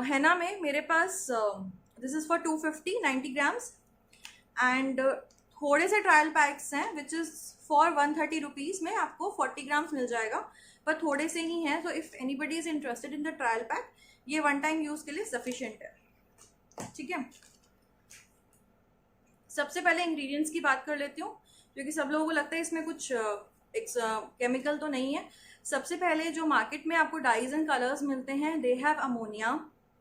हैना में मेरे पास this is for 250 90 grams and थोड़े से ट्रायल पैक्स हैं विच इज़ फॉर 130 रुपीज़ में आपको 40 ग्राम्स मिल जाएगा, पर थोड़े से ही हैं. तो if anybody is interested in the trial pack, ये वन टाइम यूज़ के लिए सफिशिएंट है. ठीक है, सबसे पहले इंग्रेडिएंट्स की बात कर लेती हूँ, क्योंकि सब लोगों को लगता है इसमें कुछ केमिकल तो नहीं है. सबसे पहले जो मार्केट में आपको डाइज एंड कलर्स मिलते हैं, they have ammonia,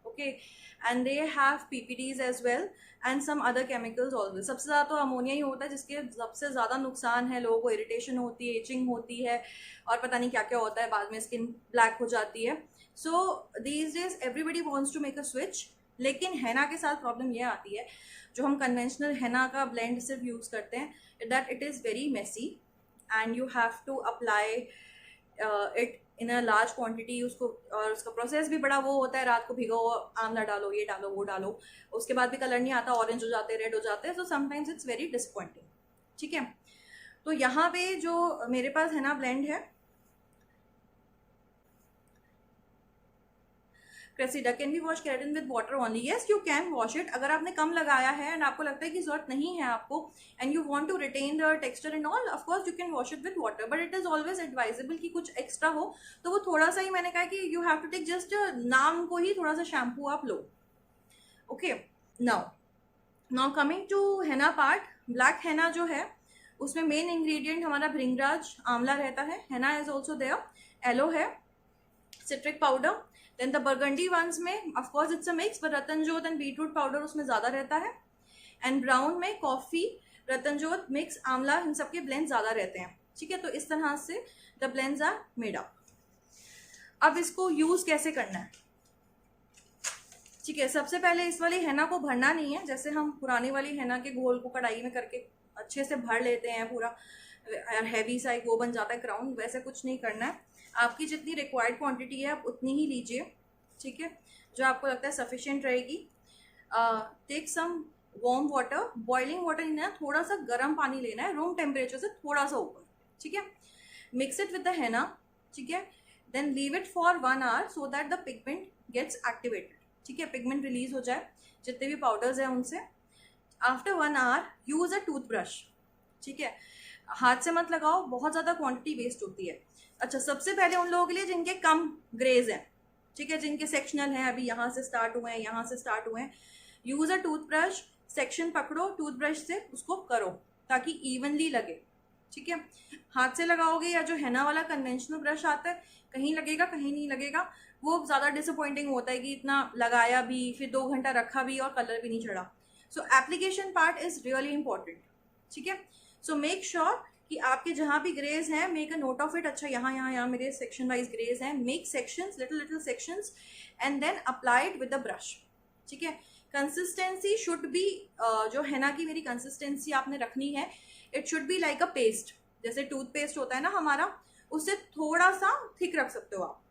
okay, and they have PPDs as well and some other chemicals also. सबसे ज़्यादा तो अमोनिया ही होता है, जिसके सबसे ज़्यादा नुकसान है. लोगों को इरिटेशन होती है, इचिंग होती है, और पता नहीं क्या क्या होता है, बाद में स्किन ब्लैक हो जाती है. So these days everybody wants to make a switch. लेकिन हैना के साथ प्रॉब्लम ये आती है, जो हम कन्वेंशनल हैना का ब्लेंड सिर्फ यूज़ करते हैं, that it is very messy and you have to apply it in a large quantity. उसको, और उसका प्रोसेस भी बड़ा वो होता है, रात को भिगो, आंवला डालो, ये डालो, वो डालो, उसके बाद भी कलर नहीं आता, ऑरेंज हो जाते, रेड हो जाते हैं. So sometimes it's very disappointing. ठीक है, तो यहाँ पे जो मेरे पास हैना ब्लेंड है, Cressida, can be wash keratin with water only? Yes, you can wash it. अगर आपने कम लगाया है एंड आपको लगता है कि जरूरत नहीं है आपको, and you want to retain the texture and all, of course you can wash it with water, but it is always advisable कि कुछ एक्स्ट्रा हो तो वो थोड़ा सा ही, मैंने कहा कि you have to take just नाम को ही थोड़ा सा शैम्पू आप लो. Okay, now coming to henna part. Black henna जो है, उसमें मेन इंग्रेडिएंट हमारा भृंगराज आंवला रहता है. Henna is also there. Aloe है, citric powder. Then the burgundy ones में of course it's a mix, पर रतनजोत एंड बीटरूट पाउडर उसमें ज़्यादा रहता है. एंड ब्राउन में कॉफ़ी, रतनजोत, मिक्स, आंवला, इन सबके ब्लेंड ज़्यादा रहते हैं. ठीक है, तो इस तरह से the blends are made up. अब इसको यूज़ कैसे करना है? ठीक है, सबसे पहले इस वाली हैना को भरना नहीं है, जैसे हम पुरानी वाली हैना के घोल को कढ़ाई में करके अच्छे से भर लेते हैं, पूरा हैवी सा एक वो बन जाता है क्राउन, वैसे कुछ नहीं करना है. आपकी जितनी रिक्वायर्ड क्वांटिटी है आप उतनी ही लीजिए. ठीक है, जो आपको लगता है सफिशिएंट रहेगी. Take some warm water, boiling water नहीं है, थोड़ा सा गर्म पानी लेना है, रूम टेम्परेचर से थोड़ा सा ऊपर. ठीक है, mix it with the henna. ठीक है, then leave it for 1 hour so that the pigment gets activated. ठीक है, पिगमेंट रिलीज हो जाए जितने भी पाउडर्स हैं उनसे. After 1 hour use a toothbrush. ठीक है, हाथ से मत लगाओ, बहुत ज़्यादा क्वांटिटी वेस्ट होती है. अच्छा, सबसे पहले उन लोगों के लिए जिनके कम ग्रेज हैं, ठीक है, जिनके सेक्शनल हैं, अभी यहाँ से स्टार्ट हुए हैं, यहाँ से स्टार्ट हुए हैं, यूज अ टूथब्रश. सेक्शन पकड़ो टूथब्रश से, उसको करो ताकि इवनली लगे. ठीक है, हाथ से लगाओगे या जो हैना वाला कन्वेंशनल ब्रश आता है, कहीं लगेगा कहीं नहीं लगेगा, वो ज़्यादा डिसअपॉइंटिंग होता है कि इतना लगाया भी, फिर 2 घंटा रखा भी और कलर भी नहीं चढ़ा. सो application part is really important. ठीक है, सो मेक श्योर कि आपके जहाँ भी ग्रेज हैं, make a note of it. अच्छा, यहाँ यहाँ यहाँ मेरे सेक्शन वाइज ग्रेज हैं, make sections, little little sections, and then apply it with the brush. ठीक है, कंसिस्टेंसी शुड बी, जो हैना की मेरी कंसिस्टेंसी आपने रखनी है, it should be like a paste. जैसे टूथपेस्ट होता है ना हमारा, उससे थोड़ा सा थिक रख सकते हो आप.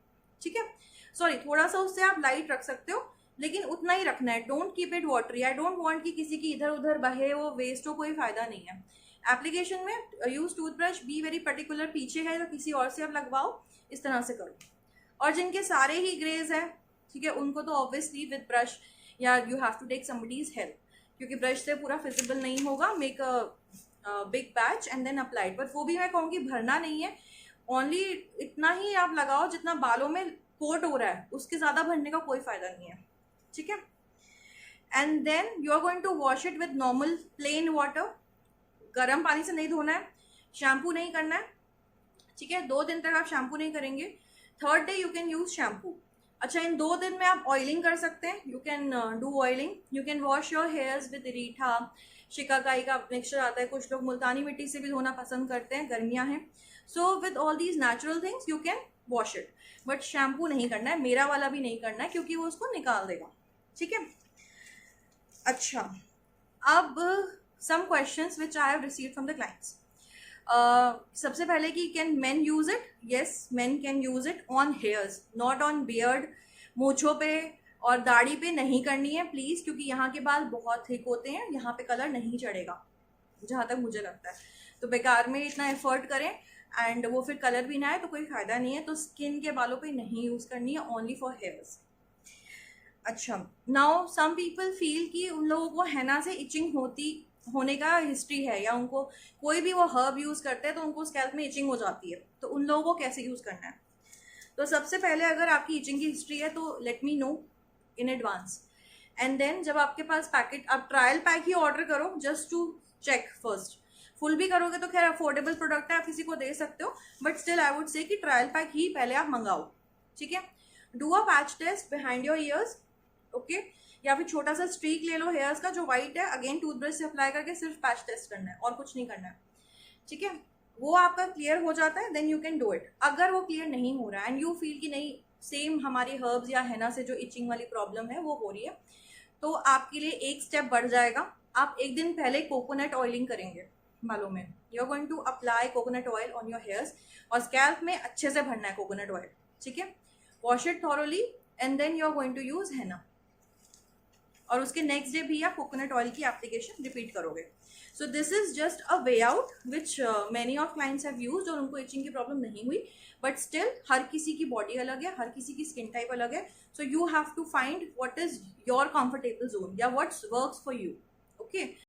ठीक है, सॉरी, थोड़ा सा उससे आप लाइट रख सकते हो, लेकिन उतना ही रखना है. Don't keep it watery. I don't want कि किसी की इधर उधर बहे, वो वेस्ट हो, कोई फायदा नहीं है. एप्लीकेशन में use toothbrush, be very particular. पीछे है तो किसी और से आप लगवाओ, इस तरह से करो. और जिनके सारे ही ग्रेज है, ठीक है, उनको तो ऑब्वियसली विद ब्रश, या you have to take somebody's help, क्योंकि ब्रश से पूरा फिजिबल नहीं होगा. Make a big batch and then apply. पर वो भी मैं कहूँगी भरना नहीं है, ओनली इतना ही आप लगाओ जितना बालों में कोट हो रहा है, उसके ज़्यादा भरने का कोई फायदा नहीं है. ठीक है, and then you are going to wash it with normal plain water. गर्म पानी से नहीं धोना है, शैम्पू नहीं करना है. ठीक है, 2 दिन तक आप शैम्पू नहीं करेंगे. 3rd day you can use shampoo. अच्छा, इन 2 दिन में आप ऑयलिंग कर सकते हैं. You can do oiling. You can wash your hairs with रीठा, शिकाकाई का मिक्सचर आता है. कुछ लोग मुल्तानी मिट्टी से भी धोना पसंद करते हैं, गर्मियाँ हैं. So with all these natural things you can wash it, but shampoo नहीं करना है. मेरा वाला भी नहीं करना है, क्योंकि वो उसको निकाल देगा. ठीक है, अच्छा, अब some questions which I have received from the clients. सबसे पहले कि can men use it? Yes, men can use it on hairs, not on beard. मूंछों पे और दाढ़ी पे नहीं करनी है प्लीज़, क्योंकि यहाँ के बाल बहुत थिक होते हैं, यहाँ पे कलर नहीं चढ़ेगा जहाँ तक मुझे लगता है. तो बेकार में इतना एफर्ट करें एंड वो फिर कलर भी ना आए तो कोई फ़ायदा नहीं है. तो स्किन के बालों पे नहीं यूज़ करनी है, ओनली फॉर हेयर्स. अच्छा, नाउ सम पीपल फील कि उन लोगों को हैना से इचिंग होने का हिस्ट्री है, या उनको कोई भी वो हर्ब यूज करते हैं तो उनको स्कैल्प में इचिंग हो जाती है, तो उन लोगों को कैसे यूज करना है? तो सबसे पहले अगर आपकी इचिंग की हिस्ट्री है तो let me know in advance, and then जब आपके पास पैकेट, आप ट्रायल पैक ही ऑर्डर करो just to check first. Full भी करोगे तो खैर अफोर्डेबल प्रोडक्ट है, आप किसी को दे सकते हो, but still I would say कि ट्रायल पैक ही पहले आप मंगाओ, ठीक है। Do a patch test behind your ears, okay, या फिर छोटा सा स्ट्रीक ले लो हेयर्स का जो व्हाइट है, अगेन टूथब्रश से अप्लाई करके सिर्फ पैच टेस्ट करना है और कुछ नहीं करना है, ठीक है। वो आपका क्लियर हो जाता है, then you can do it. अगर वो क्लियर नहीं हो रहा है एंड यू फील कि नहीं सेम हमारी हर्ब्स या हेना से जो इचिंग वाली प्रॉब्लम है वो हो रही है, तो आपके लिए एक स्टेप बढ़ जाएगा। आप एक दिन पहले कोकोनट ऑयलिंग करेंगे बालों में। You are going to apply coconut oil on your hairs, और स्कैल्प में अच्छे से भरना है कोकोनट ऑयल, ठीक है। Wash it thoroughly and then you are going to use henna, और उसके नेक्स्ट डे भी आप कोकोनट ऑयल की एप्लीकेशन रिपीट करोगे। So this is just a way out which many of clients have used, और उनको इचिंग की problem नहीं हुई, बट स्टिल हर किसी की बॉडी अलग है, हर किसी की स्किन टाइप अलग है, so you have to find what is your comfortable zone या what's works for you, okay.